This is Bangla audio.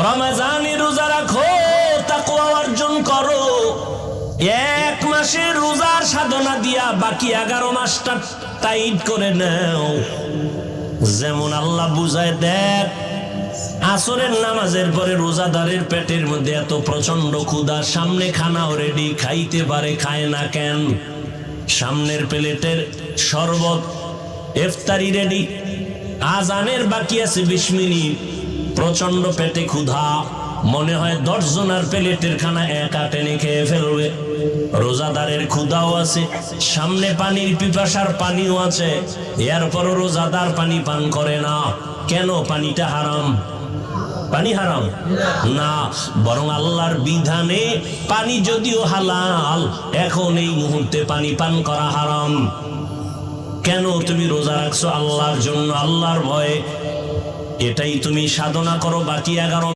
রমজানে রোজা রাখো, তাকওয়া অর্জন করো। এক মাসের রোজার সাধনা দিয়া বাকি 11 মাসটা টাইট করে নাও। যেমন আল্লাহ বুঝায়, দেখ আসরের নামাজের পরে রোজাদারের পেটের মধ্যে এত প্রচন্ড ক্ষুধা, সামনে খানাও রেডি, খাইতে পারে, খায় না কেন? সামনের প্লেটের শরবত, ইফতারি রেডি, আজানের বাকি আছে 20 মিনিট, প্রচন্ড পেটে ক্ষুধা, মনে হয় 10 জনের প্লেটের খানা একা টেনে খেয়ে ফেলবে। রোজাদারের ক্ষুধাও আছে, সামনে পানির পিপাসার পানিও আছে, এরপরও রোজাদার পানি পান করে না। কেন? পানিটা হারাম। পানি হারাম না, বরং আল্লাহর বিধানে পানি যদিও হালাল, এখন এই মুহূর্তে পানি পান করা হারাম। কেন? তুমি রোজা রাখছো আল্লাহর জন্য, আল্লাহর ভয়ে, এটাই তুমি সাধনা করো। বাকি 11